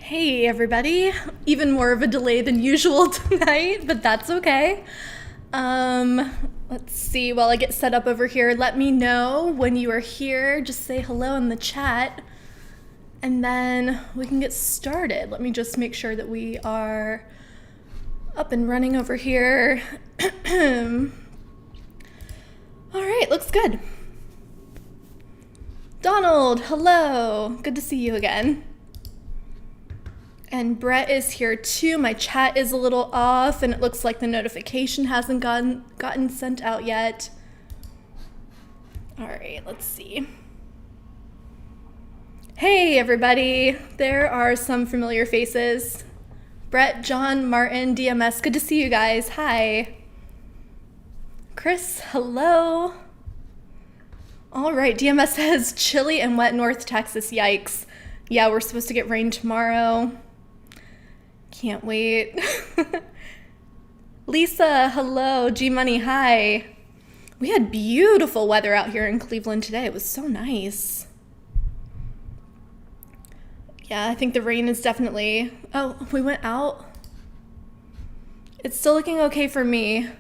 Hey everybody, even more of a delay than usual tonight, but that's okay. Let's see, while I get set up over here, let me know when you are here, just say hello in the chat, and then we can get started. Let me just make sure that we are up and running over here. All right, looks good. Donald, hello, good to see you again. And Brett is here too. My chat is a little off and it looks like the notification hasn't gotten sent out yet. All right, let's see. Hey everybody, there are some familiar faces. Brett, John, Martin, DMS, good to see you guys. Hi. Chris, hello. All right, DMS says chilly and wet North Texas, yikes. Yeah, we're supposed to get rain tomorrow. Can't wait. Lisa, hello. G-Money, hi. We had beautiful weather out here in Cleveland today. It was so nice. Yeah, I think the rain is definitely... Oh, we went out? It's still looking okay for me.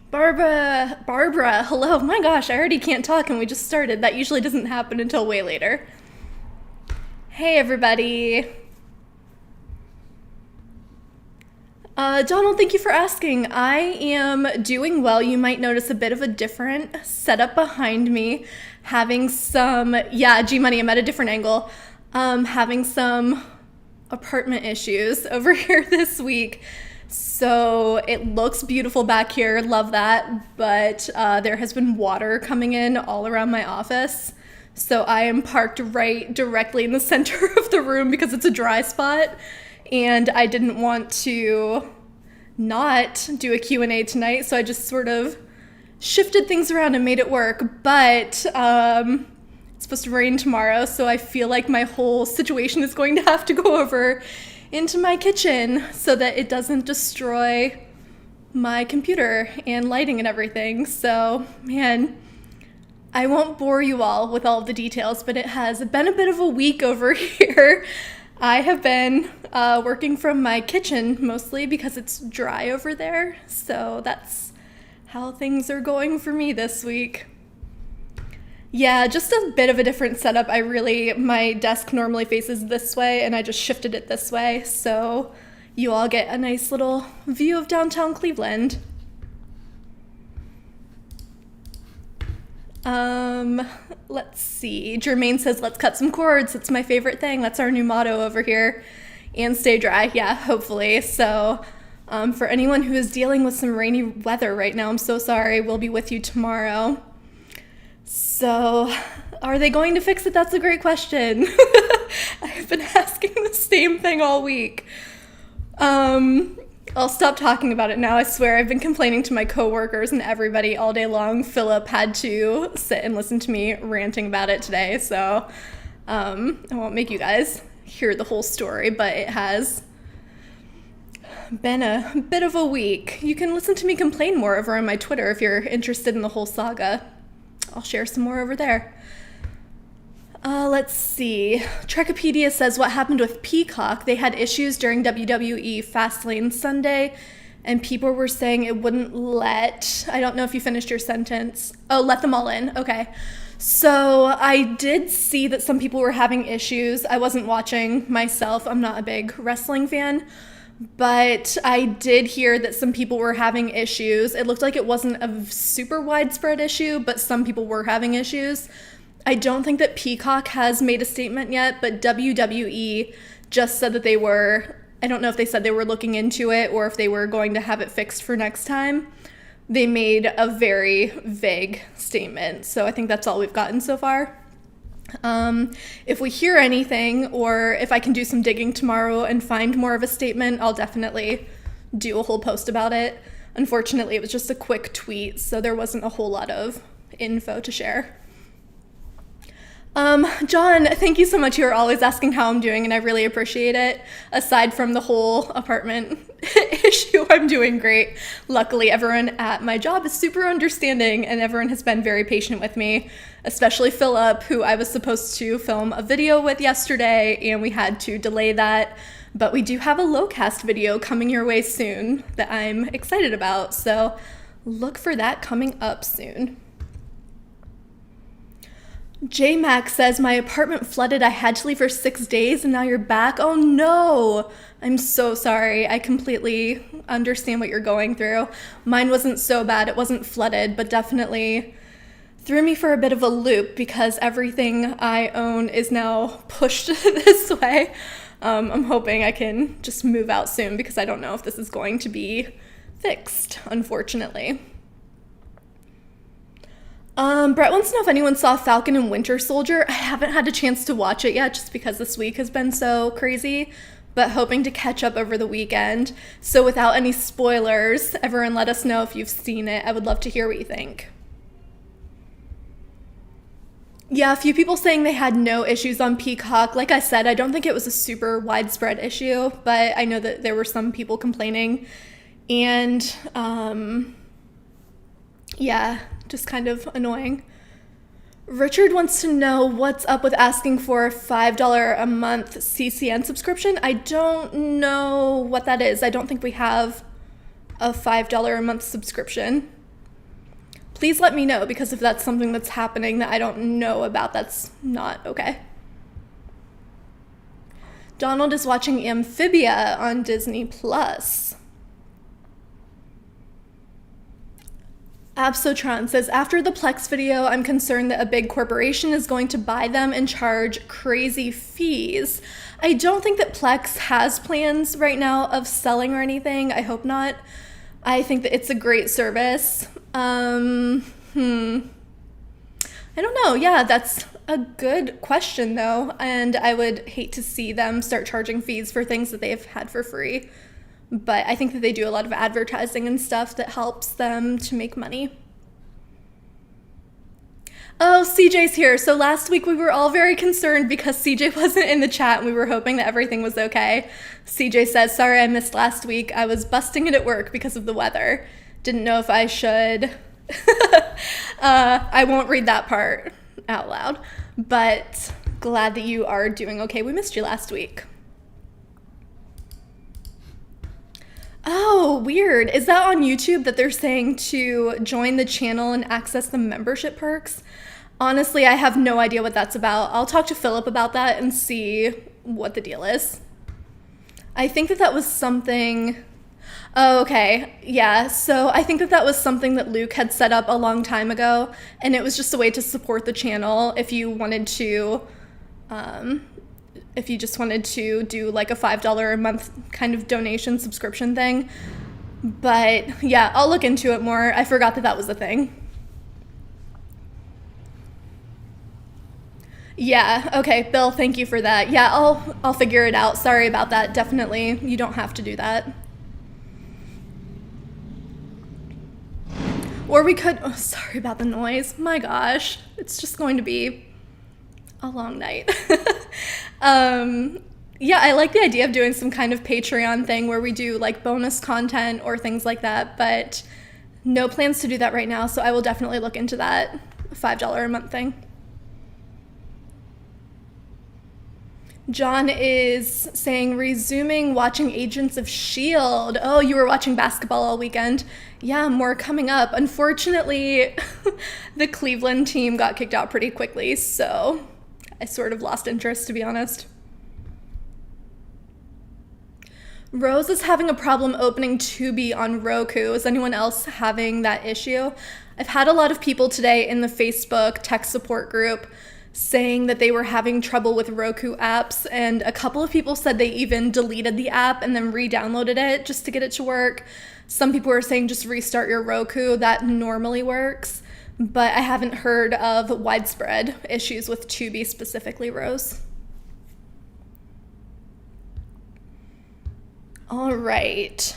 Barbara, hello. My gosh, I already can't talk and we just started. That usually doesn't happen until way later. Hey everybody. Donald, thank you for asking. I am doing well. You might notice a bit of a different setup behind me. Having some, yeah, G-Money, I'm at a different angle. Having some apartment issues over here this week. So it looks beautiful back here, love that. But there has been water coming in all around my office. So I am parked right directly in the center of the room because it's a dry spot. And I didn't want to not do a Q&A tonight. So I just sort of shifted things around and made it work. But it's supposed to rain tomorrow. So I feel like my whole situation is going to have to go over into my kitchen so that it doesn't destroy my computer and lighting and everything. So, man, I won't bore you all with all of the details, but it has been a bit of a week over here. I have been working from my kitchen mostly because it's dry over there. So that's how things are going for me this week. Yeah, just a bit of a different setup. My desk normally faces this way and I just shifted it this way. So you all get a nice little view of downtown Cleveland. Let's see. Jermaine says, let's cut some cords. It's my favorite thing. That's our new motto over here. And stay dry. Yeah, hopefully. So for anyone who is dealing with some rainy weather right now, I'm so sorry. We'll be with you tomorrow. So, are they going to fix it? That's a great question. I've been asking the same thing all week. I'll stop talking about it now. I swear I've been complaining to my coworkers and everybody all day long. Philip had to sit and listen to me ranting about it today. So, I won't make you guys hear the whole story, but it has been a bit of a week. You can listen to me complain more over on my Twitter if you're interested in the whole saga. I'll share some more over there. Let's see. Trekopedia says what happened with Peacock. They had issues during WWE Fastlane Sunday, and people were saying it wouldn't let... I don't know if you finished your sentence. Oh, let them all in. Okay. So I did see that some people were having issues. I wasn't watching myself. I'm not a big wrestling fan. But I did hear that some people were having issues. It looked like it wasn't a super widespread issue, but some people were having issues. I don't think that Peacock has made a statement yet, but WWE just said that they were, I don't know if they said they were looking into it or if they were going to have it fixed for next time. They made a very vague statement, so I think that's all we've gotten so far. If we hear anything or if I can do some digging tomorrow and find more of a statement, I'll definitely do a whole post about it. Unfortunately, it was just a quick tweet, so there wasn't a whole lot of info to share. John, thank you so much. You're always asking how I'm doing, and I really appreciate it. Aside from the whole apartment issue, I'm doing great. Luckily, everyone at my job is super understanding, and everyone has been very patient with me, especially Philip, who I was supposed to film a video with yesterday, and we had to delay that. But we do have a low-cast video coming your way soon that I'm excited about, so look for that coming up soon. J-Mac says, my apartment flooded. I had to leave for 6 days and now you're back. Oh no, I'm so sorry. I completely understand what you're going through. Mine wasn't so bad. It wasn't flooded, but definitely threw me for a bit of a loop because everything I own is now pushed this way. I'm hoping I can just move out soon because I don't know if this is going to be fixed, unfortunately. Brett wants to know if anyone saw Falcon and Winter Soldier. I haven't had a chance to watch it yet just because this week has been so crazy, but hoping to catch up over the weekend. So without any spoilers, everyone let us know if you've seen it. I would love to hear what you think. Yeah, a few people saying they had no issues on Peacock. Like I said, I don't think it was a super widespread issue, but I know that there were some people complaining. And, yeah, just kind of annoying. Richard wants to know what's up with asking for a $5 a month CCN subscription. I don't know what that is. I don't think we have a $5 a month subscription. Please let me know, because if that's something that's happening that I don't know about, that's not okay. Donald is watching Amphibia on Disney Plus. Absotron says, after the Plex video, I'm concerned that a big corporation is going to buy them and charge crazy fees. I don't think that Plex has plans right now of selling or anything. I hope not. I think that it's a great service. I don't know. Yeah, that's a good question though. And I would hate to see them start charging fees for things that they've had for free. But I think that they do a lot of advertising and stuff that helps them to make money. Oh, CJ's here. So last week we were all very concerned because CJ wasn't in the chat and we were hoping that everything was okay. CJ says, sorry I missed last week. I was busting it at work because of the weather. Didn't know if I should. I won't read that part out loud, but glad that you are doing okay. We missed you last week. Oh, weird. Is that on YouTube that they're saying to join the channel and access the membership perks? Honestly, I have no idea what that's about. I'll talk to Philip about that and see what the deal is. I think that was something... Oh, okay. Yeah, so I think that was something that Luke had set up a long time ago, and it was just a way to support the channel if you wanted to... if you just wanted to do like a $5 a month kind of donation subscription thing. But yeah, I'll look into it more. I forgot that that was a thing. Yeah, okay, Bill, thank you for that. Yeah, I'll figure it out. Sorry about that. Definitely, you don't have to do that. Or we could, oh, sorry about the noise. My gosh, it's just going to be a long night. Yeah, I like the idea of doing some kind of Patreon thing where we do like bonus content or things like that, but no plans to do that right now, so I will definitely look into that $5 a month thing. John is saying, resuming watching Agents of S.H.I.E.L.D. Oh, you were watching basketball all weekend. Yeah, more coming up. Unfortunately, the Cleveland team got kicked out pretty quickly, so I sort of lost interest, to be honest. Rose is having a problem opening Tubi on Roku. Is anyone else having that issue? I've had a lot of people today in the Facebook tech support group saying that they were having trouble with Roku apps, and a couple of people said they even deleted the app and then re-downloaded it just to get it to work. Some people are saying just restart your Roku. That normally works, but I haven't heard of widespread issues with Tubi specifically, Rose. All right.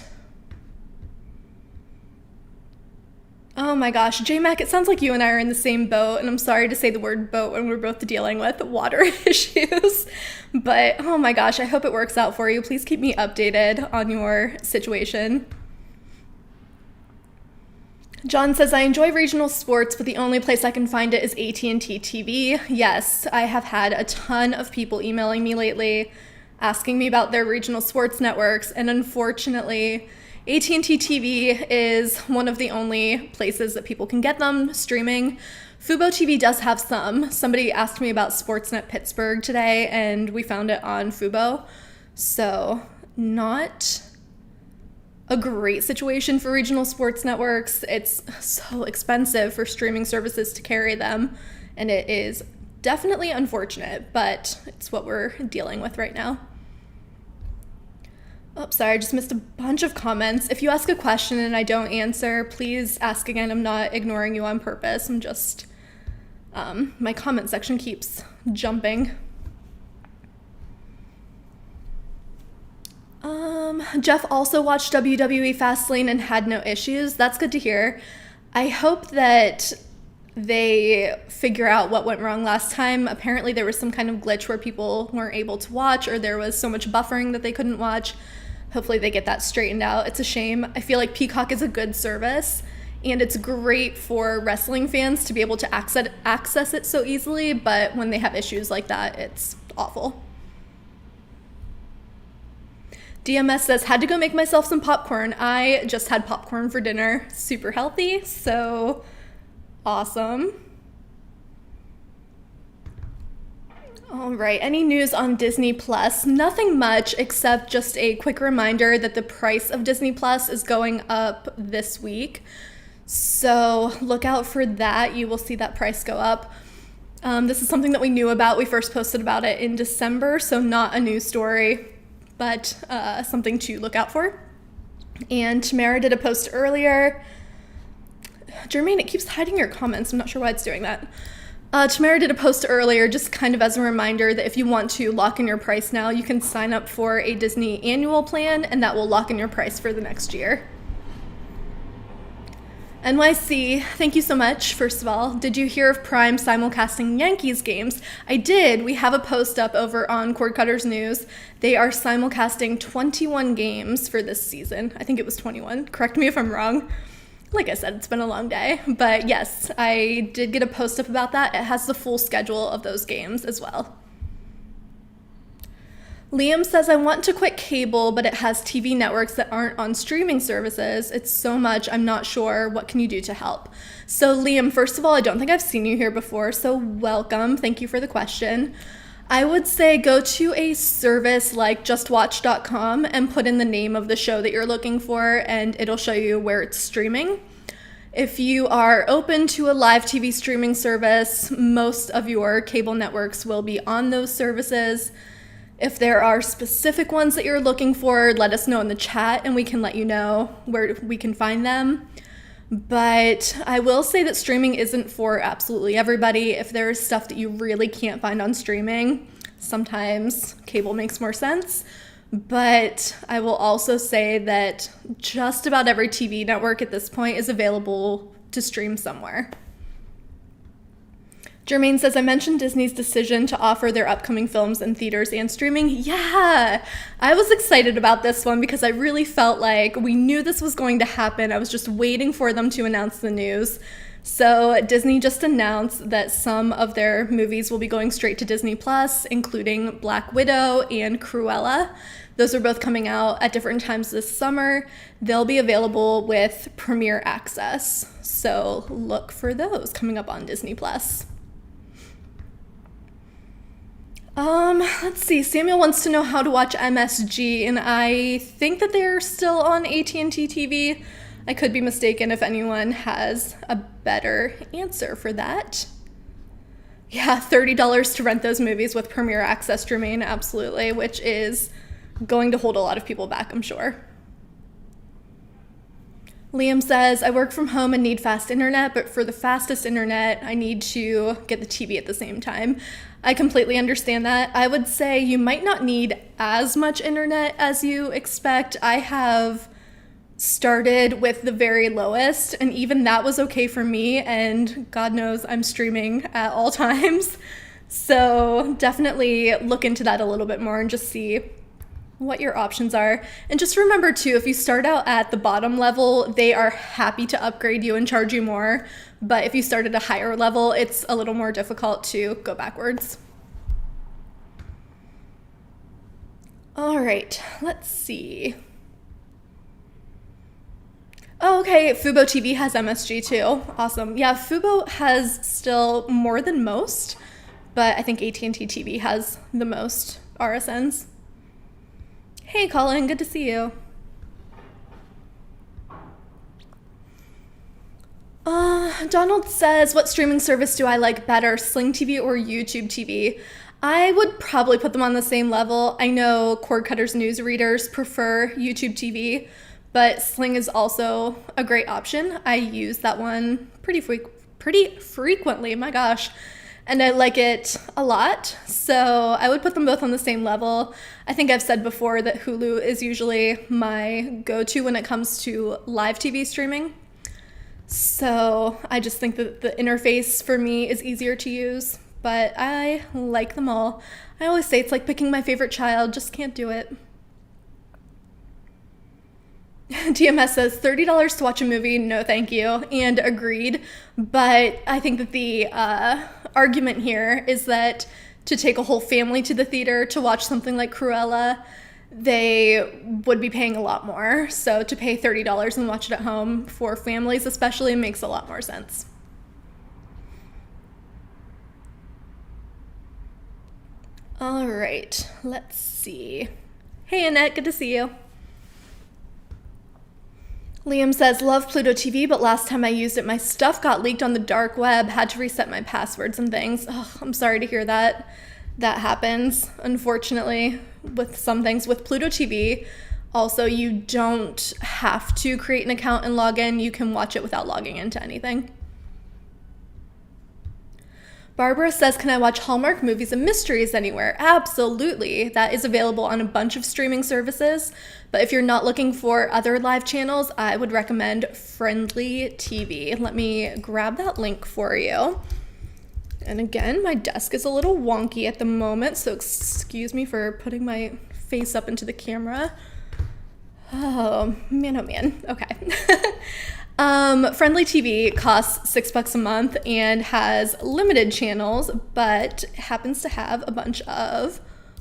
Oh my gosh, J-Mac, it sounds like you and I are in the same boat, and I'm sorry to say the word boat when we're both dealing with water issues. But oh my gosh, I hope it works out for you. Please keep me updated on your situation. John says, I enjoy regional sports, but the only place I can find it is AT&T TV. Yes, I have had a ton of people emailing me lately asking me about their regional sports networks, and unfortunately, AT&T TV is one of the only places that people can get them streaming. Fubo TV does have some. Somebody asked me about Sportsnet Pittsburgh today, and we found it on Fubo. So, not a great situation for regional sports networks. It's so expensive for streaming services to carry them, and it is definitely unfortunate, but it's what we're dealing with right now. Oh, sorry, I just missed a bunch of comments. If you ask a question and I don't answer, please ask again. I'm not ignoring you on purpose. I'm just, my comment section keeps jumping. Jeff also watched WWE Fastlane and had no issues. That's good to hear. I hope that they figure out what went wrong last time. Apparently there was some kind of glitch where people weren't able to watch, or there was so much buffering that they couldn't watch. Hopefully they get that straightened out. It's a shame. I feel like Peacock is a good service, and it's great for wrestling fans to be able to access it so easily, but when they have issues like that, it's awful. DMS says, had to go make myself some popcorn. I just had popcorn for dinner. Super healthy, so awesome. All right, any news on Disney Plus? Nothing much, except just a quick reminder that the price of Disney Plus is going up this week. So look out for that. You will see that price go up. This is something that we knew about. We first posted about it in December, so not a new story, but something to look out for. And Tamara did a post earlier. Jermaine, it keeps hiding your comments. I'm not sure why it's doing that. Tamara did a post earlier just kind of as a reminder that if you want to lock in your price now, you can sign up for a Disney annual plan, and that will lock in your price for the next year. NYC, thank you so much, first of all. Did you hear of Prime simulcasting Yankees games? I did. We have a post up over on Cord Cutters News. They are simulcasting 21 games for this season. I think it was 21. Correct me if I'm wrong. Like I said, it's been a long day. But yes, I did get a post up about that. It has the full schedule of those games as well. Liam says, I want to quit cable, but it has TV networks that aren't on streaming services. It's so much, I'm not sure. What can you do to help? So Liam, first of all, I don't think I've seen you here before, so welcome. Thank you for the question. I would say go to a service like justwatch.com and put in the name of the show that you're looking for, and it'll show you where it's streaming. If you are open to a live TV streaming service, most of your cable networks will be on those services. If there are specific ones that you're looking for, let us know in the chat and we can let you know where we can find them. But I will say that streaming isn't for absolutely everybody. If there's stuff that you really can't find on streaming, sometimes cable makes more sense. But I will also say that just about every TV network at this point is available to stream somewhere. Jermaine says, I mentioned Disney's decision to offer their upcoming films in theaters and streaming. Yeah, I was excited about this one because I really felt like we knew this was going to happen. I was just waiting for them to announce the news. So Disney just announced that some of their movies will be going straight to Disney Plus, including Black Widow and Cruella. Those are both coming out at different times this summer. They'll be available with Premiere Access. So look for those coming up on Disney Plus. Let's see. Samuel wants to know how to watch MSG, and I think that they're still on AT&T TV. I could be mistaken if anyone has a better answer for that. Yeah, $30 to rent those movies with Premiere Access, Jermaine, absolutely, which is going to hold a lot of people back, I'm sure. Liam says, I work from home and need fast internet, but for the fastest internet, I need to get the TV at the same time. I completely understand that. I would say you might not need as much internet as you expect. I have started with the very lowest, and even that was okay for me, and God knows I'm streaming at all times. So definitely look into that a little bit more and just see what your options are. And just remember too, if you start out at the bottom level, they are happy to upgrade you and charge you more. But if you start at a higher level, it's a little more difficult to go backwards. All right, let's see. Oh, okay, Fubo TV has MSG too. Awesome. Yeah, Fubo has still more than most, but I think AT&T TV has the most RSNs. Hey, Colin, good to see you. Donald says, what streaming service do I like better, Sling TV or YouTube TV? I would probably put them on the same level. I know cord cutters news readers prefer YouTube TV, but Sling is also a great option. I use that one pretty frequently, my gosh, and I like it a lot. So I would put them both on the same level. I think I've said before that Hulu is usually my go-to when it comes to live TV streaming. So I just think that the interface for me is easier to use, but I like them all. I always say it's like picking my favorite child, just can't do it. TMS says $30 to watch a movie, no thank you, and agreed. But I think that the argument here is that to take a whole family to the theater to watch something like Cruella, they would be paying a lot more. So to pay $30 and watch it at home for families especially makes a lot more sense. All right, let's see. Hey Annette, good to see you. Liam says, love Pluto TV, but last time I used it, my stuff got leaked on the dark web, had to reset my passwords and things. Oh, I'm sorry to hear that. That happens, unfortunately, with some things. With Pluto TV, also, you don't have to create an account and log in. You can watch it without logging into anything. Barbara says, can I watch Hallmark movies and mysteries anywhere? Absolutely. That is available on a bunch of streaming services. But if you're not looking for other live channels, I would recommend Friendly TV. Let me grab that link for you. And again, my desk is a little wonky at the moment, so excuse me for putting my face up into the camera. Oh man. Okay. Friendly TV costs $6 a month and has limited channels, but happens to have a bunch of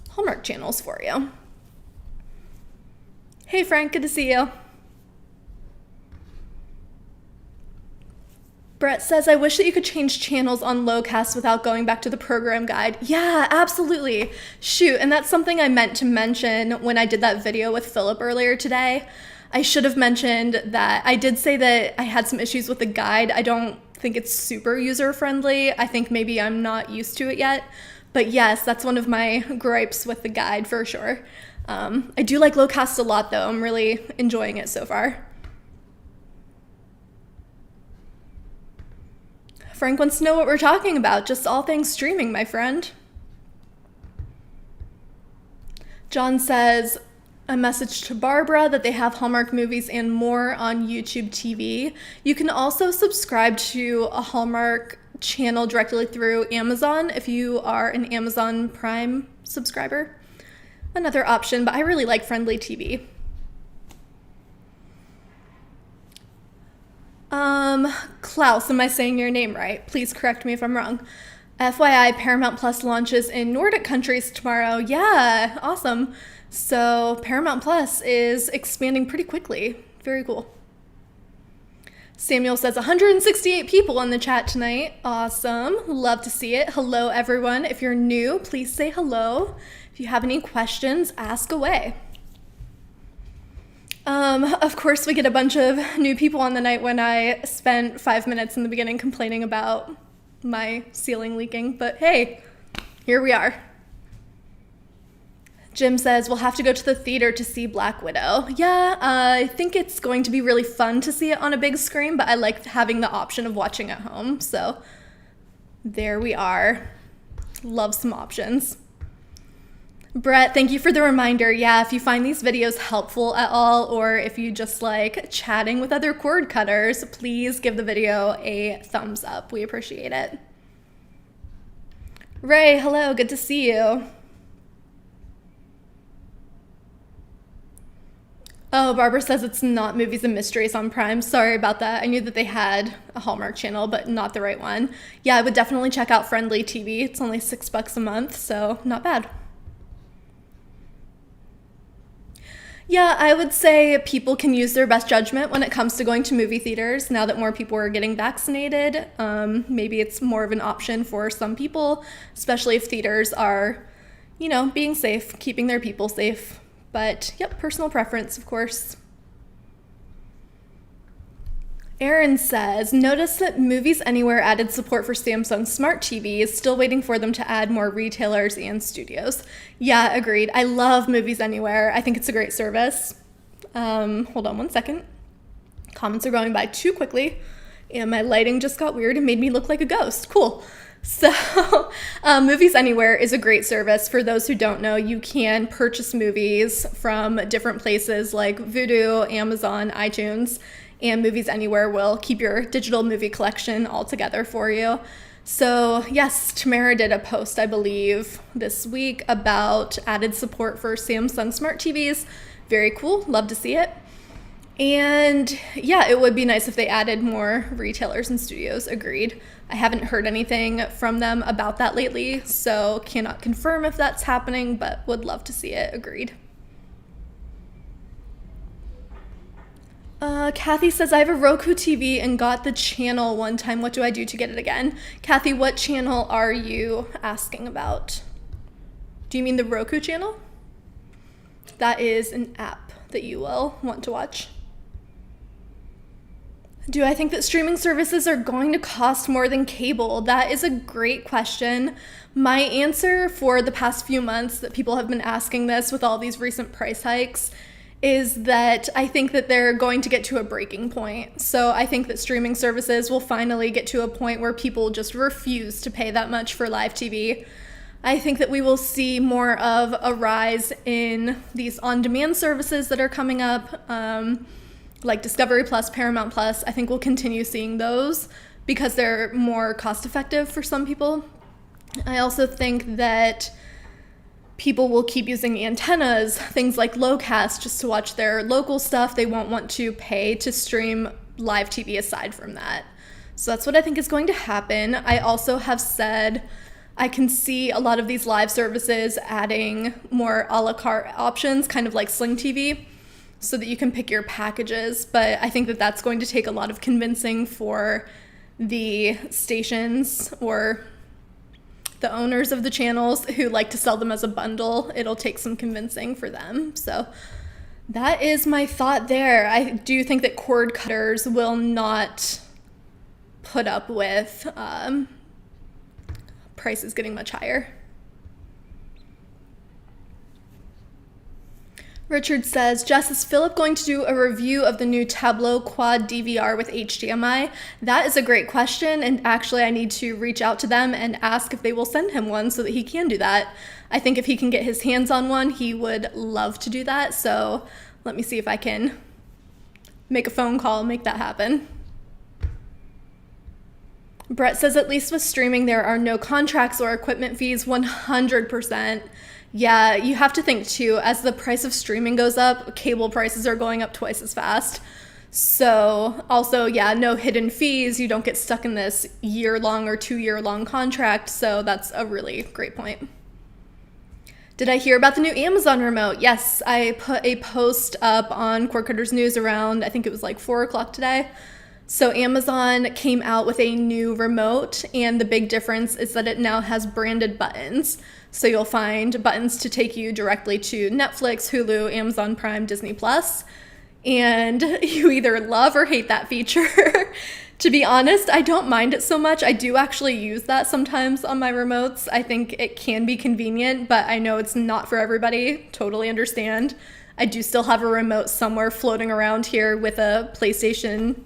Hallmark channels for you. Hey Frank, good to see you. Brett says, I wish that you could change channels on Lowcast without going back to the program guide. Yeah, absolutely. Shoot, and that's something I meant to mention when I did that video with Philip earlier today. I should have mentioned that I did say that I had some issues with the guide. I don't think it's super user-friendly. I think maybe I'm not used to it yet. But yes, that's one of my gripes with the guide for sure. I do like Lowcast a lot though. I'm really enjoying it so far. Frank wants to know what we're talking about. Just all things streaming, my friend. John says, a message to Barbara that they have Hallmark movies and more on YouTube TV. You can also subscribe to a Hallmark channel directly through Amazon if you are an Amazon Prime subscriber. Another option, but I really like Friendly TV. Klaus, am I saying your name right? Please correct me if I'm wrong. FYI, Paramount Plus launches in Nordic countries tomorrow. Yeah, awesome. So Paramount Plus is expanding pretty quickly. Very cool. Samuel says 168 people in the chat tonight. Awesome. Love to see it. Hello, everyone. If you're new, please say hello. If you have any questions, ask away. Of course, we get a bunch of new people on the night when I spent 5 minutes in the beginning complaining about my ceiling leaking, but hey, here we are. Jim says, we'll have to go to the theater to see Black Widow. Yeah, I think it's going to be really fun to see it on a big screen, but I like having the option of watching at home, so there we are. Love some options. Brett, thank you for the reminder. Yeah, if you find these videos helpful at all, or if you just like chatting with other cord cutters, please give the video a thumbs up. We appreciate it. Ray, hello, good to see you. Oh, Barbara says it's not Movies and Mysteries on Prime. Sorry about that. I knew that they had a Hallmark channel, but not the right one. Yeah, I would definitely check out Friendly TV. It's only $6 a month, so not bad. Yeah, I would say people can use their best judgment when it comes to going to movie theaters now that more people are getting vaccinated. Maybe it's more of an option for some people, especially if theaters are, being safe, keeping their people safe. But, yep, personal preference, of course. Aaron says, notice that Movies Anywhere added support for Samsung Smart TVs, still waiting for them to add more retailers and studios. Yeah, agreed. I love Movies Anywhere. I think it's a great service. Hold on one second. Comments are going by too quickly, and my lighting just got weird and made me look like a ghost. Cool. So, Movies Anywhere is a great service. For those who don't know, you can purchase movies from different places like Vudu, Amazon, iTunes, and Movies Anywhere will keep your digital movie collection all together for you. So, yes, Tamara did a post, I believe, this week about added support for Samsung Smart TVs. Very cool. Love to see it. And yeah, it would be nice if they added more retailers and studios. Agreed. I haven't heard anything from them about that lately, so cannot confirm if that's happening, but would love to see it. Agreed. Kathy says, I have a Roku TV and got the channel one time. What do I do to get it again? Kathy, what channel are you asking about? Do you mean the Roku channel? That is an app that you will want to watch. Do I think that streaming services are going to cost more than cable? That is a great question. My answer for the past few months that people have been asking this with all these recent price hikes is that I think that they're going to get to a breaking point. So I think that streaming services will finally get to a point where people just refuse to pay that much for live TV. I think that we will see more of a rise in these on-demand services that are coming up, like Discovery Plus, Paramount Plus. I think we'll continue seeing those because they're more cost effective for some people. I also think that people will keep using antennas, things like Locast, just to watch their local stuff. They won't want to pay to stream live TV aside from that. So that's what I think is going to happen. I also have said I can see a lot of these live services adding more a la carte options, kind of like Sling TV, so that you can pick your packages. But I think that that's going to take a lot of convincing for the stations or the owners of the channels who like to sell them as a bundle. It'll take some convincing for them. So that is my thought there. I do think that cord cutters will not put up with prices getting much higher. Richard says, Jess, is Philip going to do a review of the new Tableau Quad DVR with HDMI? That is a great question, and actually I need to reach out to them and ask if they will send him one so that he can do that. I think if he can get his hands on one, he would love to do that, so let me see if I can make a phone call and make that happen. Brett says, at least with streaming, there are no contracts or equipment fees. 100%. Yeah, you have to think too, as the price of streaming goes up, cable prices are going up twice as fast. So also, yeah, no hidden fees. You don't get stuck in this year-long or 2-year-long contract. So that's a really great point. Did I hear about the new Amazon remote? Yes, I put a post up on Cord Cutters News around, I think it was like 4 o'clock today. So Amazon came out with a new remote, and the big difference is that it now has branded buttons. So you'll find buttons to take you directly to Netflix, Hulu, Amazon Prime, Disney Plus, and you either love or hate that feature. To be honest, I don't mind it so much. I do actually use that sometimes on my remotes. I think it can be convenient, but I know it's not for everybody. Totally understand. I do still have a remote somewhere floating around here with a PlayStation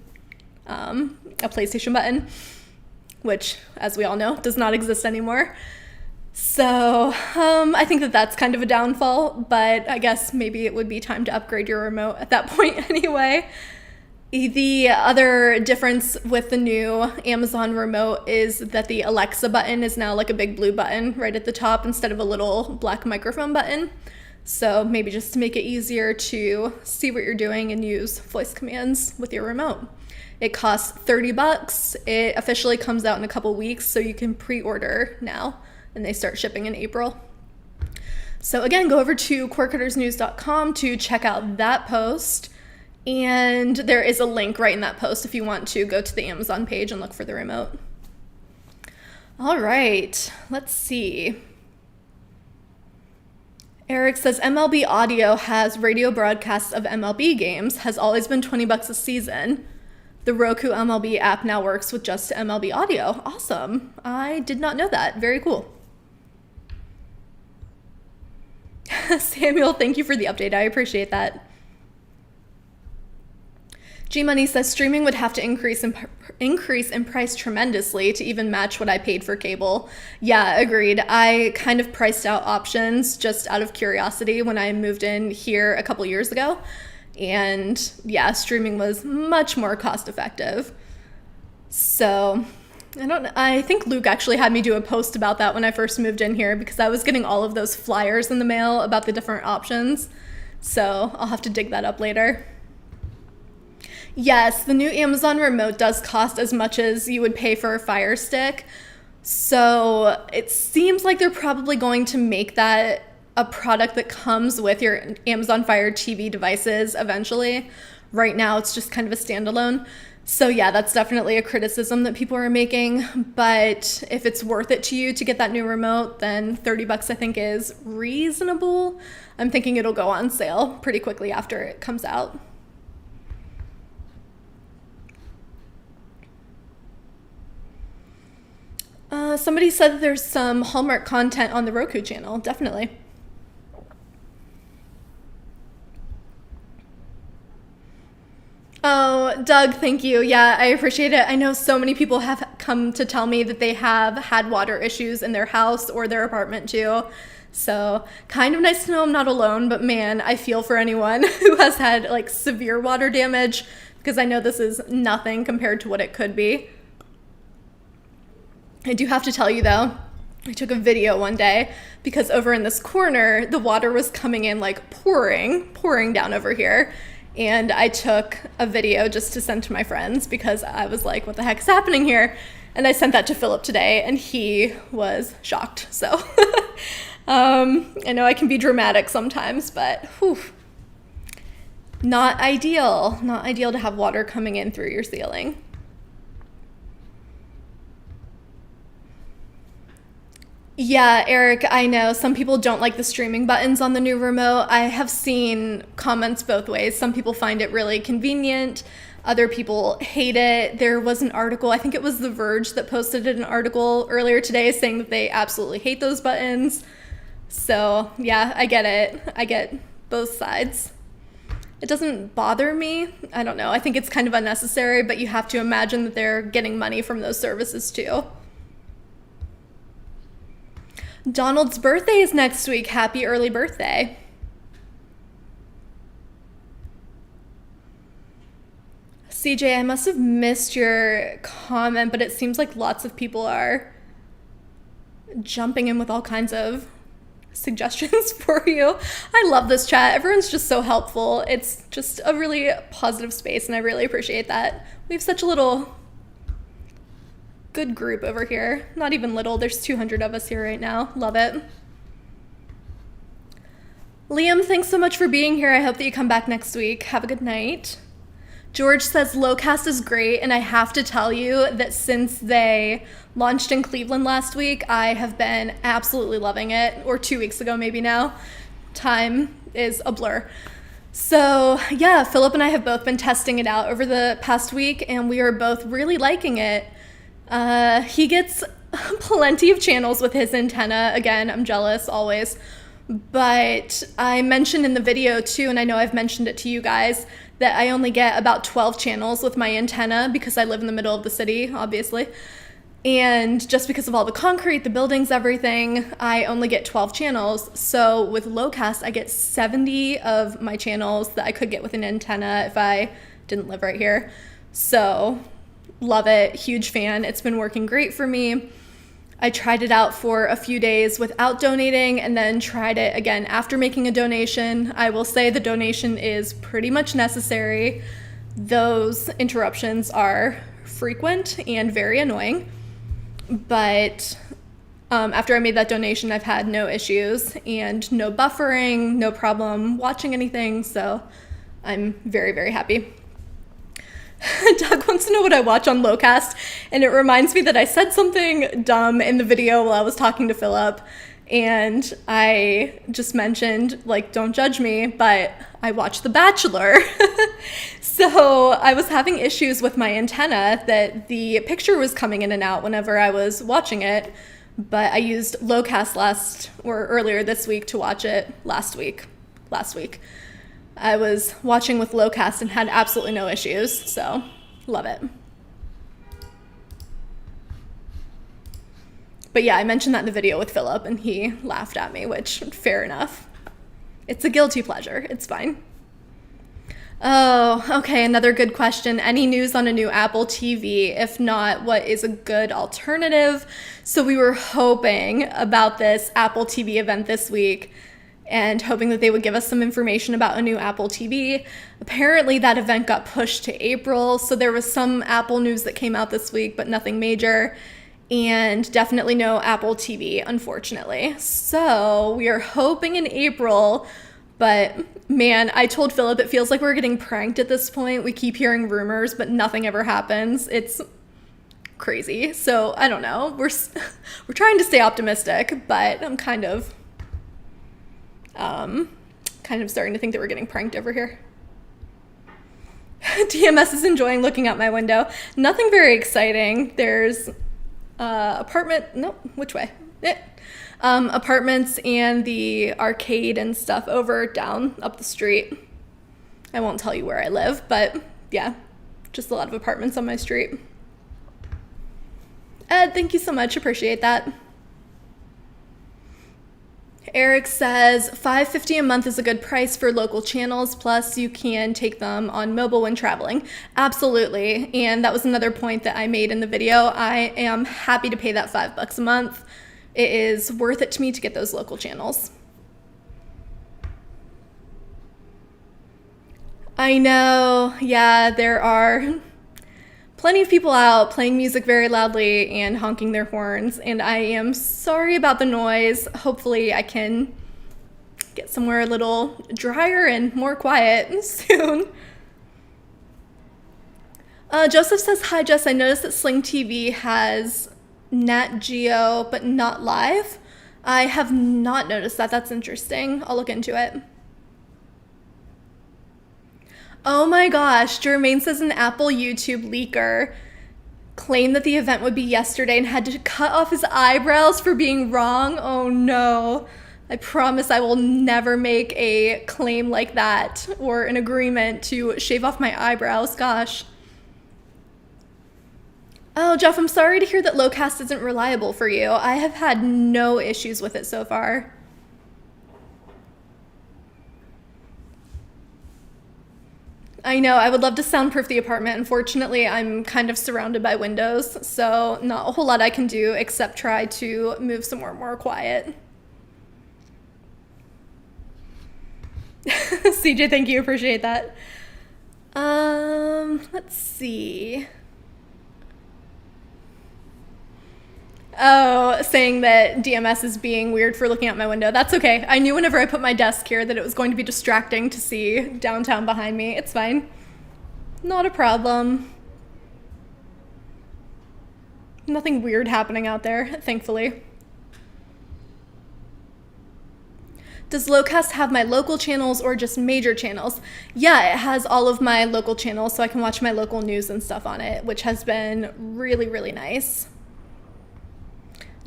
button, which, as we all know, does not exist anymore. So I think that that's kind of a downfall, but I guess maybe it would be time to upgrade your remote at that point anyway. The other difference with the new Amazon remote is that the Alexa button is now like a big blue button right at the top instead of a little black microphone button. So maybe just to make it easier to see what you're doing and use voice commands with your remote. It costs $30. It officially comes out in a couple weeks, so you can pre-order now, and they start shipping in April. So again, go over to quirkcuttersnews.com to check out that post. And there is a link right in that post if you want to go to the Amazon page and look for the remote. All right, let's see. Eric says MLB Audio has radio broadcasts of MLB games, has always been $20 a season. The Roku MLB app now works with just MLB Audio. Awesome. I did not know that. Very cool. Samuel, thank you for the update. I appreciate that. G-Money says streaming would have to increase in price tremendously to even match what I paid for cable. Yeah, agreed. I kind of priced out options just out of curiosity when I moved in here a couple years ago. And yeah, streaming was much more cost effective. So I think Luke actually had me do a post about that when I first moved in here because I was getting all of those flyers in the mail about the different options. So I'll have to dig that up later. Yes, the new Amazon remote does cost as much as you would pay for a Fire Stick. So it seems like they're probably going to make that a product that comes with your Amazon Fire TV devices eventually. Right now, it's just kind of a standalone. So yeah, that's definitely a criticism that people are making. But if it's worth it to you to get that new remote, then $30 I think is reasonable. I'm thinking it'll go on sale pretty quickly after it comes out. Somebody said that there's some Hallmark content on the Roku channel. Definitely. Oh, Doug, thank you. Yeah, I appreciate it. I know so many people have come to tell me that they have had water issues in their house or their apartment too. So kind of nice to know I'm not alone, but man, I feel for anyone who has had like severe water damage because I know this is nothing compared to what it could be. I do have to tell you though, I took a video one day because over in this corner, the water was coming in like pouring down over here. And I took a video just to send to my friends because I was like, what the heck is happening here? And I sent that to Philip today and he was shocked. So I know I can be dramatic sometimes, but whew, not ideal to have water coming in through your ceiling. Yeah, Eric, I know some people don't like the streaming buttons on the new remote. I have seen comments both ways. Some people find it really convenient. Other people hate it. There was an article, I think it was The Verge that posted an article earlier today saying that they absolutely hate those buttons. So yeah, I get it. I get both sides. It doesn't bother me. I don't know. I think it's kind of unnecessary, but you have to imagine that they're getting money from those services too. Donald's birthday is next week. Happy early birthday. CJ, I must have missed your comment, but it seems like lots of people are jumping in with all kinds of suggestions for you. I love this chat. Everyone's just so helpful. It's just a really positive space, and I really appreciate that. We have such a little good group over here. Not even little. There's 200 of us here right now. Love it. Liam, thanks so much for being here. I hope that you come back next week. Have a good night. George says Lowcast is great, and I have to tell you that since they launched in Cleveland last week, I have been absolutely loving it. Or 2 weeks ago maybe now. Time is a blur. So yeah, Philip and I have both been testing it out over the past week, and we are both really liking it. He gets plenty of channels with his antenna. Again, I'm jealous always. But I mentioned in the video too, and I know I've mentioned it to you guys, that I only get about 12 channels with my antenna because I live in the middle of the city, obviously. And just because of all the concrete, the buildings, everything, I only get 12 channels. So with Locast, I get 70 of my channels that I could get with an antenna if I didn't live right here. So love it, huge fan. It's been working great for me. I tried it out for a few days without donating and then tried it again after making a donation. I will say the donation is pretty much necessary. Those interruptions are frequent and very annoying. But after I made that donation, I've had no issues and no buffering, no problem watching anything. So I'm very, very happy. Doug wants to know what I watch on Locast, and it reminds me that I said something dumb in the video while I was talking to Philip, and I just mentioned, like, don't judge me, but I watch The Bachelor. So I was having issues with my antenna that the picture was coming in and out whenever I was watching it, but I used Locast earlier this week to watch it last week. I was watching with Locast and had absolutely no issues, so love it. But yeah, I mentioned that in the video with Philip and he laughed at me, which fair enough. It's a guilty pleasure. It's fine. Oh, okay, another good question. Any news on a new Apple TV? If not, what is a good alternative? So we were hoping about this Apple TV event this week and hoping that they would give us some information about a new Apple TV. Apparently that event got pushed to April, so there was some Apple news that came out this week, but nothing major, and definitely no Apple TV, unfortunately. So we are hoping in April, but man, I told Philip it feels like we're getting pranked at this point. We keep hearing rumors, but nothing ever happens. It's crazy. So I don't know. We're trying to stay optimistic, but I'm kind of starting to think that we're getting pranked over here. DMS is enjoying looking out my window. Nothing very exciting. There's apartments and the arcade and stuff up the street. I won't tell you where I live, but yeah, just a lot of apartments on my street. Ed, thank you so much. Appreciate that. Eric says $5.50 a month is a good price for local channels, plus you can take them on mobile when traveling. Absolutely. And that was another point that I made in the video. I am happy to pay that $5 a month. It is worth it to me to get those local channels. I know, yeah, there are plenty of people out playing music very loudly and honking their horns, and I am sorry about the noise. Hopefully I can get somewhere a little drier and more quiet soon. Joseph says, hi Jess, I noticed that Sling TV has Nat Geo but not live. I have not noticed that. That's interesting. I'll look into it. Oh my gosh, Jermaine says an Apple YouTube leaker claimed that the event would be yesterday and had to cut off his eyebrows for being wrong. Oh no. I promise I will never make a claim like that or an agreement to shave off my eyebrows. Gosh. Oh, Jeff, I'm sorry to hear that Locast isn't reliable for you. I have had no issues with it so far. I know, I would love to soundproof the apartment. Unfortunately, I'm kind of surrounded by windows, so not a whole lot I can do except try to move somewhere more quiet. CJ, thank you, appreciate that. Let's see. Oh, saying that DMS is being weird for looking out my window. That's okay. I knew whenever I put my desk here that it was going to be distracting to see downtown behind me. It's fine. Not a problem. Nothing weird happening out there, thankfully. Does Locast have my local channels or just major channels? Yeah, it has all of my local channels, so I can watch my local news and stuff on it, which has been really, really nice.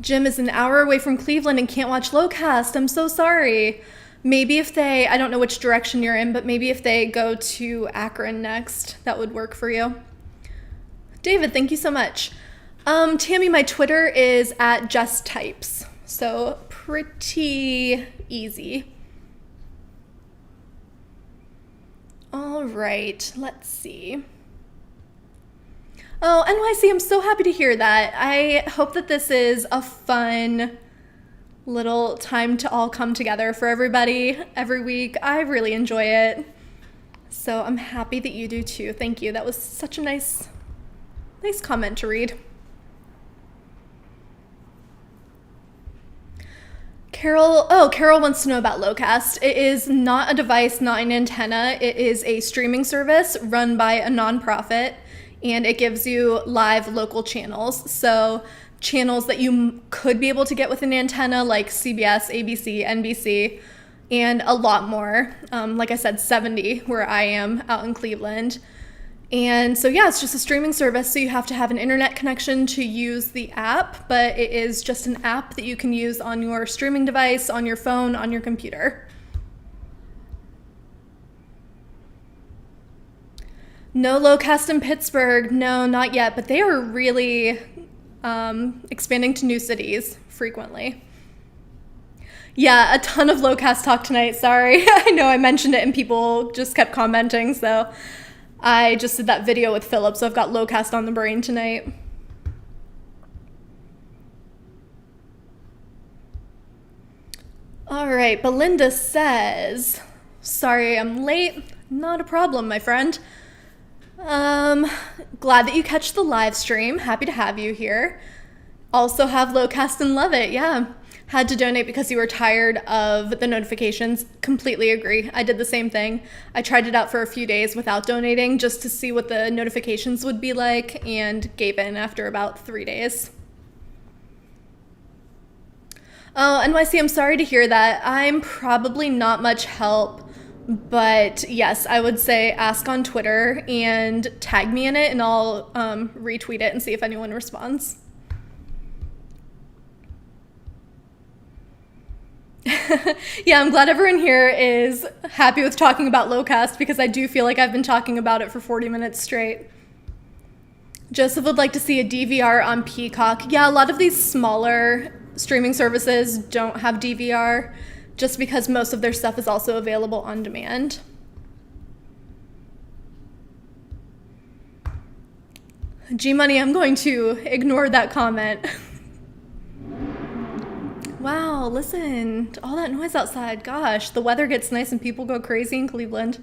Jim is an hour away from Cleveland and can't watch Locast. I'm so sorry. Maybe if I don't know which direction you're in, but maybe if they go to Akron next, that would work for you. David, thank you so much. Tammy, my Twitter is at Just Types, so pretty easy. All right, let's see. Oh, NYC, I'm so happy to hear that. I hope that this is a fun little time to all come together for everybody every week. I really enjoy it. So I'm happy that you do too. Thank you. That was such a nice comment to read. Carol wants to know about Locast. It is not a device, not an antenna. It is a streaming service run by a nonprofit, and it gives you live local channels. So channels that you could be able to get with an antenna, like CBS, ABC, NBC, and a lot more. Like I said, 70 where I am out in Cleveland. And so yeah, it's just a streaming service, so you have to have an internet connection to use the app, but it is just an app that you can use on your streaming device, on your phone, on your computer. No Locast in Pittsburgh. No, not yet, but they are really expanding to new cities frequently. Yeah, a ton of Locast talk tonight. Sorry. I know I mentioned it and people just kept commenting, so I just did that video with Philip, so I've got Locast on the brain tonight. All right, Belinda says, sorry I'm late. Not a problem, my friend. Glad that you catch the live stream. Happy to have you here. Also have Locast and love it, yeah. Had to donate because you were tired of the notifications. Completely agree. I did the same thing. I tried it out for a few days without donating just to see what the notifications would be like and gave in after about 3 days. Oh, NYC, I'm sorry to hear that. I'm probably not much help, but yes, I would say ask on Twitter and tag me in it and I'll retweet it and see if anyone responds. Yeah, I'm glad everyone here is happy with talking about Locast because I do feel like I've been talking about it for 40 minutes straight. Joseph would like to see a DVR on Peacock. Yeah, a lot of these smaller streaming services don't have DVR just because most of their stuff is also available on demand. G-Money, I'm going to ignore that comment. Wow, listen to all that noise outside. Gosh, the weather gets nice and people go crazy in Cleveland.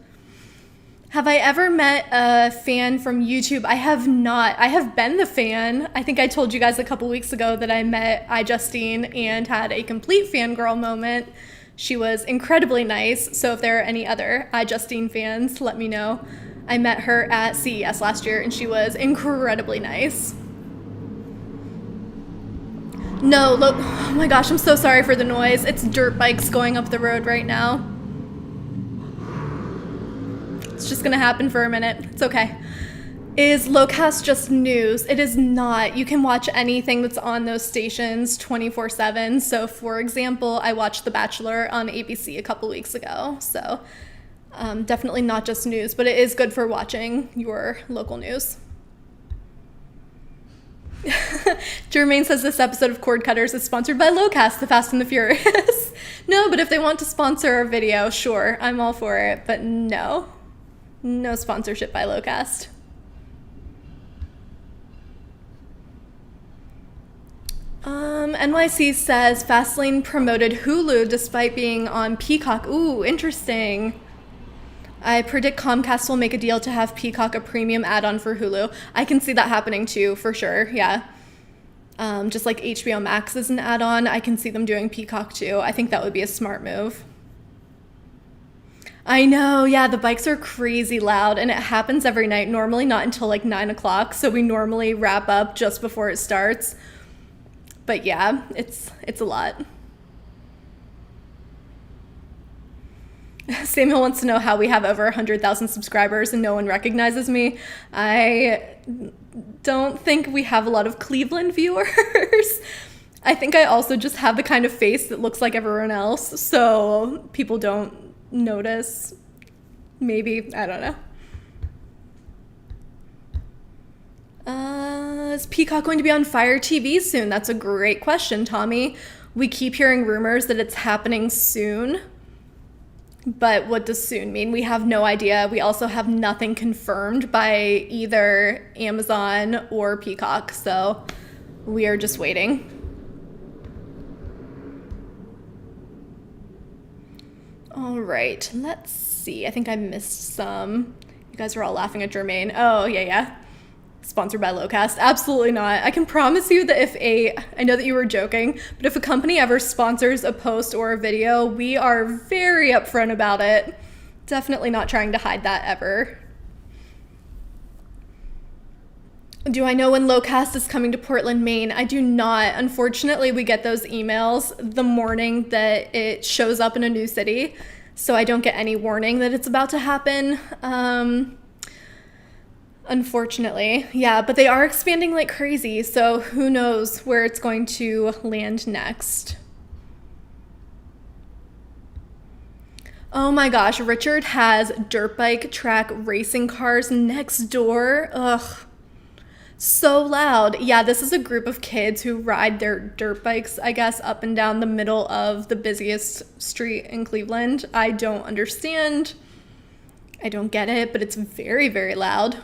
Have I ever met a fan from YouTube? I have not. I have been the fan. I think I told you guys a couple weeks ago that I met iJustine and had a complete fangirl moment. She was incredibly nice, so if there are any other iJustine fans, let me know. I met her at CES last year and she was incredibly nice. No, look, oh my gosh, I'm so sorry for the noise. It's dirt bikes going up the road right now. It's just gonna happen for a minute. It's okay. Is Locast just news? It is not. You can watch anything that's on those stations 24/7. So for example, I watched The Bachelor on ABC a couple weeks ago. So definitely not just news, but it is good for watching your local news. Jermaine says this episode of Cord Cutters is sponsored by Locast, the Fast and the Furious. No, but if they want to sponsor our video, sure, I'm all for it, but no sponsorship by Locast. NYC says Fastlane promoted Hulu despite being on Peacock. Ooh, interesting. I predict Comcast will make a deal to have Peacock a premium add-on for Hulu. I can see that happening too, for sure, yeah. Just like HBO Max is an add-on, I can see them doing Peacock too. I think that would be a smart move. I know, yeah, the bikes are crazy loud and it happens every night, normally not until like 9 o'clock, so we normally wrap up just before it starts. But yeah, it's a lot. Samuel wants to know how we have over 100,000 subscribers and no one recognizes me. I don't think we have a lot of Cleveland viewers. I think I also just have the kind of face that looks like everyone else, so people don't notice. Maybe, I don't know. Is Peacock going to be on Fire TV soon? That's a great question, Tommy. We keep hearing rumors that it's happening soon. But what does soon mean? We have no idea. We also have nothing confirmed by either Amazon or Peacock. So we are just waiting. All right, let's see. I think I missed some. You guys are all laughing at Jermaine. Oh, yeah. Sponsored by Lowcast. Absolutely not. I can promise you that I know that you were joking, but if a company ever sponsors a post or a video, we are very upfront about it. Definitely not trying to hide that ever. Do I know when Lowcast is coming to Portland, Maine? I do not. Unfortunately, we get those emails the morning that it shows up in a new city, so I don't get any warning that it's about to happen. Unfortunately, yeah, but they are expanding like crazy, so who knows where it's going to land next. Oh my gosh, Richard has dirt bike track racing cars next door. Ugh, so loud. Yeah, this is a group of kids who ride their dirt bikes, I guess, up and down the middle of the busiest street in Cleveland. I don't understand. I don't get it, but it's very, very loud.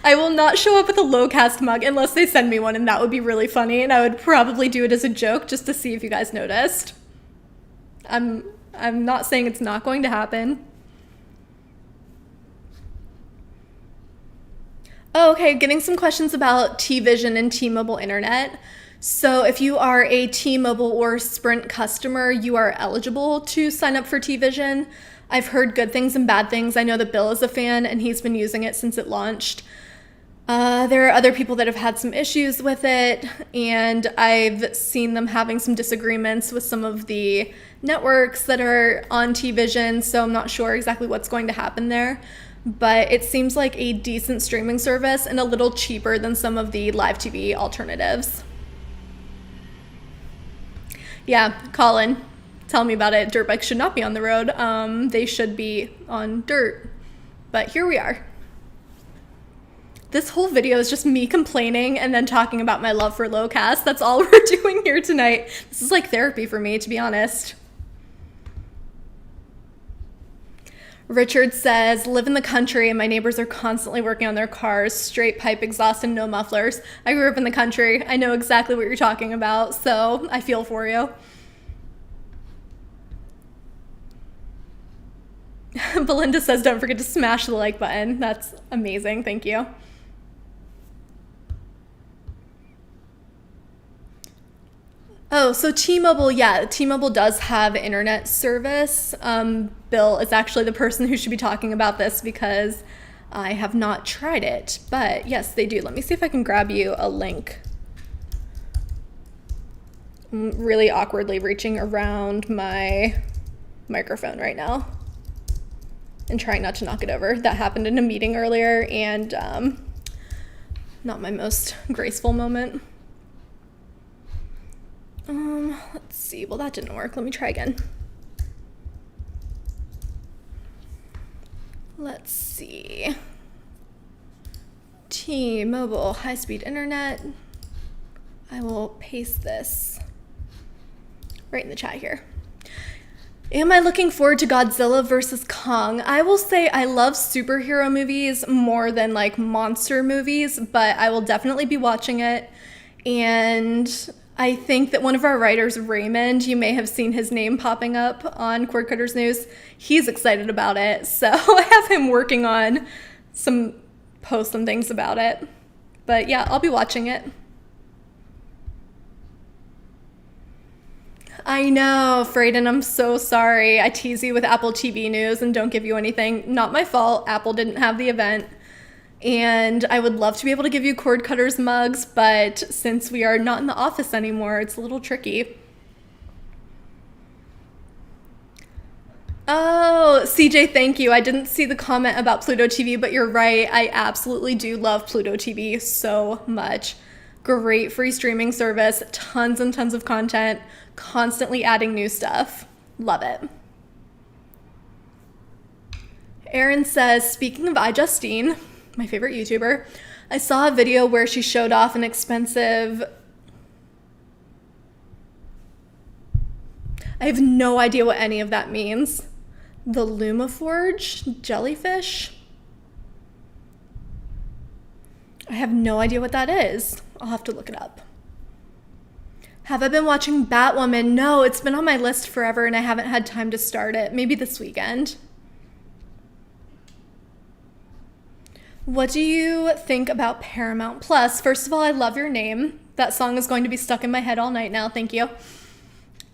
I will not show up with a Lowcast mug unless they send me one, and that would be really funny, and I would probably do it as a joke just to see if you guys noticed. I'm not saying it's not going to happen. Oh, okay, getting some questions about T-Vision and T-Mobile Internet. So if you are a T-Mobile or Sprint customer, you are eligible to sign up for T-Vision. I've heard good things and bad things. I know that Bill is a fan, and he's been using it since it launched. There are other people that have had some issues with it, and I've seen them having some disagreements with some of the networks that are on T-Vision, so I'm not sure exactly what's going to happen there. But it seems like a decent streaming service and a little cheaper than some of the live TV alternatives. Yeah, Colin, tell me about it. Dirt bikes should not be on the road. They should be on dirt. But here we are. This whole video is just me complaining and then talking about my love for Lowcast. That's all we're doing here tonight. This is like therapy for me, to be honest. Richard says, live in the country and my neighbors are constantly working on their cars, straight pipe exhaust and no mufflers. I grew up in the country. I know exactly what you're talking about, so I feel for you. Belinda says, don't forget to smash the like button. That's amazing. Thank you. Oh, so T-Mobile, yeah, T-Mobile does have internet service. Bill is actually the person who should be talking about this because I have not tried it. But yes, they do. Let me see if I can grab you a link. I'm really awkwardly reaching around my microphone right now and trying not to knock it over. That happened in a meeting earlier, and not my most graceful moment. Let's see. Well, that didn't work. Let me try again. Let's see. T-Mobile high-speed internet. I will paste this right in the chat here. Am I looking forward to Godzilla versus Kong? I will say I love superhero movies more than like monster movies, but I will definitely be watching it. And I think that one of our writers, Raymond, you may have seen his name popping up on Cord Cutters News. He's excited about it. So I have him working on some posts and things about it. But yeah, I'll be watching it. I know, Frayden, I'm so sorry. I tease you with Apple TV news and don't give you anything. Not my fault. Apple didn't have the event. And I would love to be able to give you Cord Cutters mugs, but since we are not in the office anymore, it's a little tricky. Oh, CJ, thank you. I didn't see the comment about Pluto TV, but you're right. I absolutely do love Pluto TV so much. Great free streaming service, tons and tons of content, constantly adding new stuff. Love it. Aaron says, speaking of iJustine, my favorite YouTuber. I saw a video where she showed off an expensive... I have no idea what any of that means. The Lumaforge jellyfish? I have no idea what that is. I'll have to look it up. Have I been watching Batwoman? No, it's been on my list forever and I haven't had time to start it. Maybe this weekend. What do you think about Paramount Plus? First of all, I love your name. That song is going to be stuck in my head all night now. Thank you.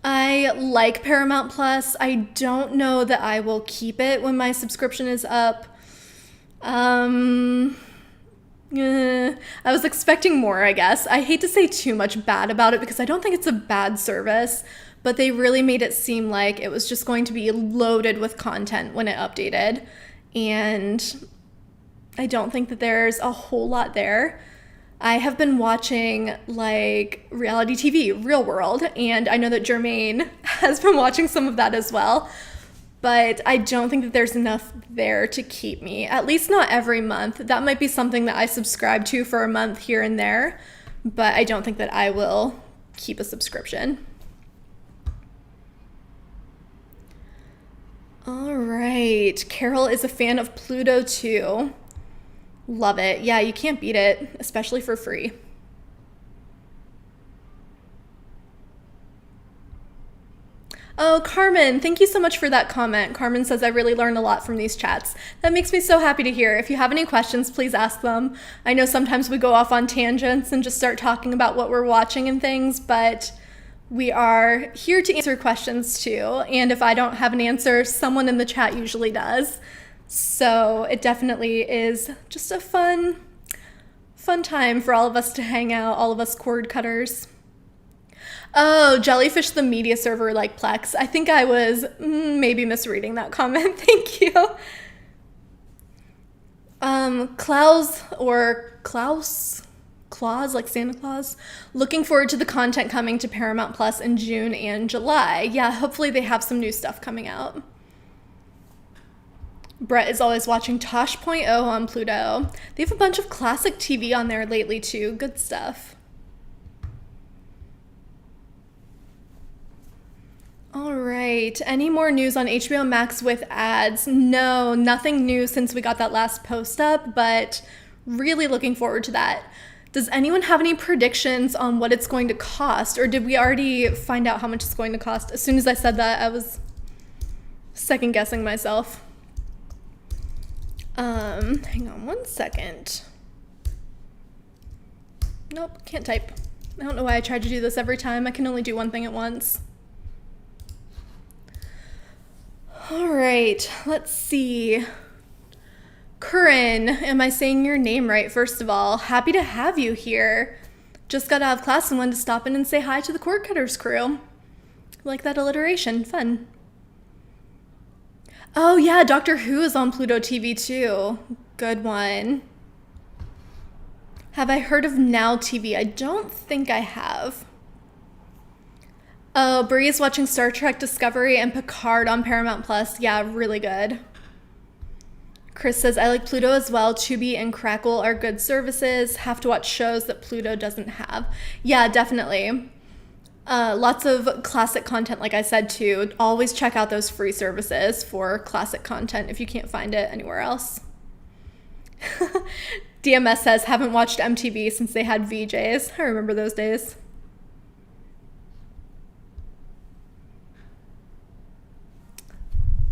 I like Paramount Plus. I don't know that I will keep it when my subscription is up. I was expecting more, I guess. I hate to say too much bad about it because I don't think it's a bad service, but they really made it seem like it was just going to be loaded with content when it updated. And I don't think that there's a whole lot there. I have been watching like reality TV, Real World, and I know that Jermaine has been watching some of that as well. But I don't think that there's enough there to keep me, at least not every month. That might be something that I subscribe to for a month here and there, but I don't think that I will keep a subscription. All right, Carol is a fan of Pluto too. Love it. Yeah, you can't beat it, especially for free. Oh, Carmen, thank you so much for that comment. Carmen says, I really learned a lot from these chats. That makes me so happy to hear. If you have any questions, please ask them. I know sometimes we go off on tangents and just start talking about what we're watching and things, but we are here to answer questions too. And if I don't have an answer, someone in the chat usually does. So it definitely is just a fun time for all of us to hang out, all of us cord cutters. Oh, Jellyfish the media server like Plex. I think I was maybe misreading that comment. Thank you. Claus, like Santa Claus. Looking forward to the content coming to Paramount Plus in June and July. Yeah, hopefully they have some new stuff coming out. Brett is always watching Tosh.0 on Pluto. They have a bunch of classic TV on there lately too. Good stuff. All right, any more news on HBO Max with ads? No, nothing new since we got that last post up, but really looking forward to that. Does anyone have any predictions on what it's going to cost, or did we already find out how much it's going to cost? As soon as I said that, I was second guessing myself. Hang on one second. Nope, can't type. I don't know why I tried to do this every time. I can only do one thing at once. All right, let's see. Curran, am I saying your name right? First of all, happy to have you here. Just got out of class and wanted to stop in and say hi to the Cord Cutters crew. Like that alliteration, fun. Oh yeah, Doctor Who is on Pluto TV too. Good one. Have I heard of Now TV? I don't think I have. Oh, Bree is watching Star Trek Discovery and Picard on Paramount Plus. Yeah, really good. Chris says, I like Pluto as well. Tubi and Crackle are good services. Have to watch shows that Pluto doesn't have. Yeah, definitely. Lots of classic content, like I said, too. Always check out those free services for classic content if you can't find it anywhere else. DMS says, haven't watched MTV since they had VJs. I remember those days.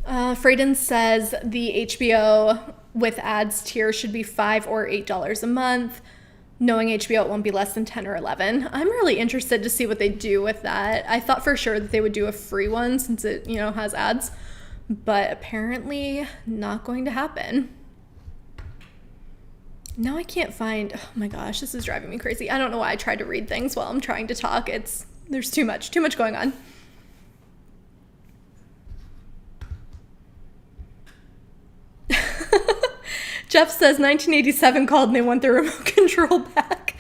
Frayden says the HBO with ads tier should be $5 or $8 a month. Knowing HBO, it won't be less than 10 or 11. I'm really interested to see what they do with that. I thought for sure that they would do a free one since it, has ads, but apparently not going to happen. Now I can't find, oh my gosh, this is driving me crazy. I don't know why I tried to read things while I'm trying to talk. There's too much going on. Jeff says 1987 called and they want their remote control back.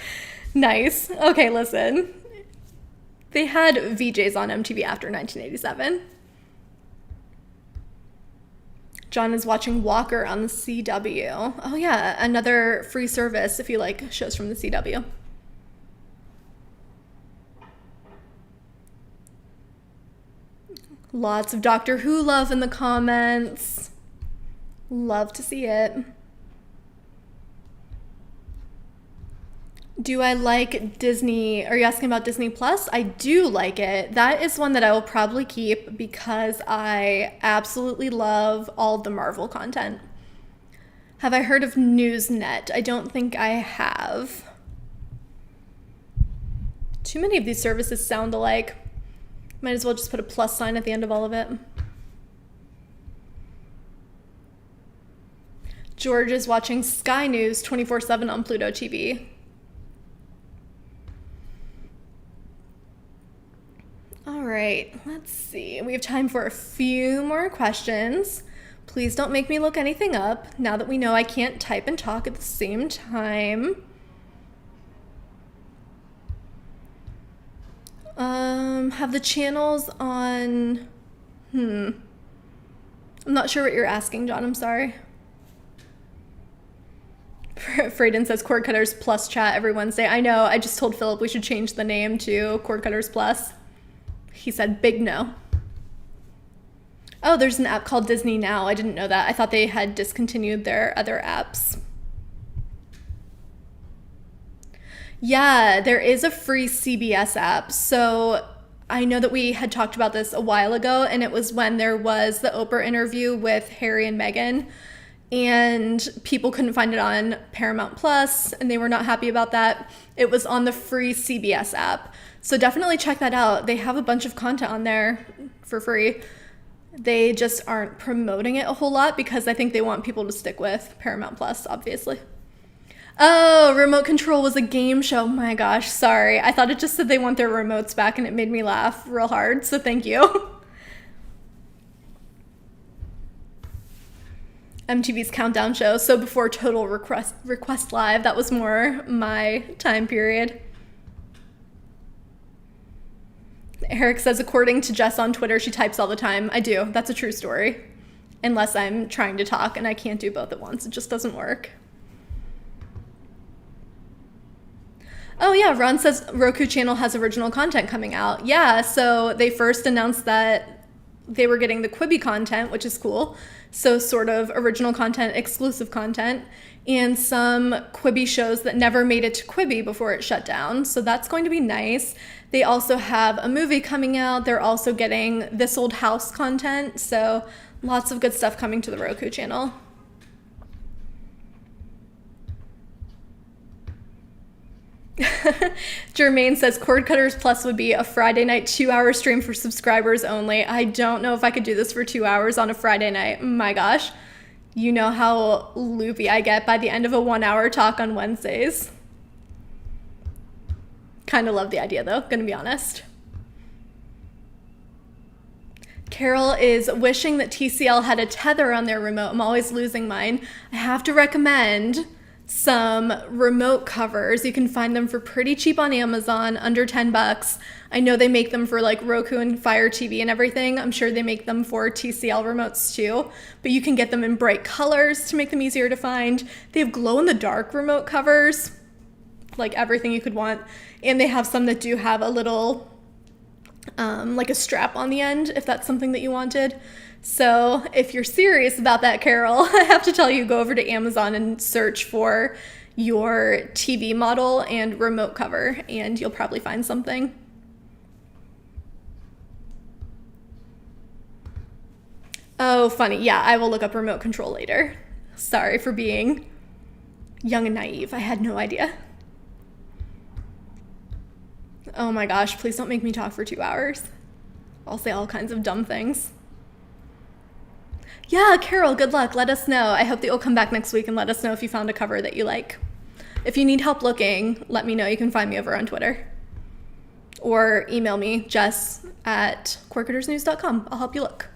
Nice. Okay, listen. They had VJs on MTV after 1987. John is watching Walker on the CW. Oh yeah, another free service if you like shows from the CW. Lots of Doctor Who love in the comments. Love to see it. Do I like Disney? Are you asking about Disney Plus? I do like it. That is one that I will probably keep because I absolutely love all the Marvel content. Have I heard of Newsnet? I don't think I have. Too many of these services sound alike. Might as well just put a plus sign at the end of all of it. George is watching Sky News 24/7 on Pluto TV. All right, let's see. We have time for a few more questions. Please don't make me look anything up now that we know I can't type and talk at the same time. Have the channels on... I'm not sure what you're asking, John. I'm sorry. Frayden says Cord Cutters Plus chat every Wednesday. I know. I just told Philip we should change the name to Cord Cutters Plus. He said big no. Oh, there's an app called Disney Now. I didn't know that. I thought they had discontinued their other apps. Yeah, there is a free CBS app. So I know that we had talked about this a while ago, and it was when there was the Oprah interview with Harry and Meghan, and people couldn't find it on Paramount Plus, and they were not happy about that. It was on the free CBS app. So definitely check that out. They have a bunch of content on there for free. They just aren't promoting it a whole lot because I think they want people to stick with Paramount Plus, obviously. Oh, Remote Control was a game show. My gosh, sorry. I thought it just said they want their remotes back and it made me laugh real hard, so thank you. MTV's Countdown show. So before Total Request Live, that was more my time period. Eric says, according to Jess on Twitter, she types all the time. I do. That's a true story. Unless I'm trying to talk and I can't do both at once. It just doesn't work. Oh yeah, Ron says Roku channel has original content coming out. Yeah, so they first announced that they were getting the Quibi content, which is cool. So sort of original content, exclusive content, and some Quibi shows that never made it to Quibi before it shut down. So that's going to be nice. They also have a movie coming out. They're also getting This Old House content. So lots of good stuff coming to the Roku channel. Jermaine says Cord Cutters Plus would be a Friday night 2-hour stream for subscribers only. I don't know if I could do this for 2 hours on a Friday night. My gosh. You know how loopy I get by the end of a 1-hour talk on Wednesdays. Kind of love the idea though, gonna be honest. Carol is wishing that TCL had a tether on their remote. I'm always losing mine. I have to recommend some remote covers. You can find them for pretty cheap on Amazon, under $10. I know they make them for like Roku and Fire TV and everything. I'm sure they make them for TCL remotes too, but you can get them in bright colors to make them easier to find. They have glow-in-the-dark remote covers, like everything you could want, and they have some that do have a little like a strap on the end if that's something that you wanted. So if you're serious about that, Carol, I have to tell you, go over to Amazon and search for your TV model and remote cover, and you'll probably find something. Oh, funny. Yeah, I will look up remote control later. Sorry for being young and naive. I had no idea. Oh my gosh, please don't make me talk for 2 hours. I'll say all kinds of dumb things. Yeah, Carol, good luck. Let us know. I hope that you'll come back next week and let us know if you found a cover that you like. If you need help looking, let me know. You can find me over on Twitter. Or email me, jess@quirkittersnews.com. I'll help you look.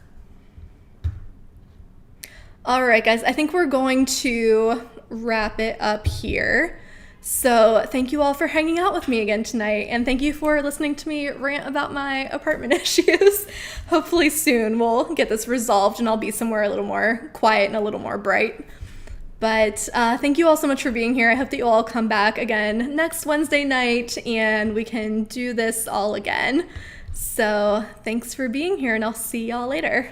All right, guys, I think we're going to wrap it up here. So thank you all for hanging out with me again tonight, and thank you for listening to me rant about my apartment issues. Hopefully soon we'll get this resolved and I'll be somewhere a little more quiet and a little more bright. But thank you all so much for being here. I hope that you all come back again next Wednesday night and we can do this all again. So thanks for being here, and I'll see y'all later.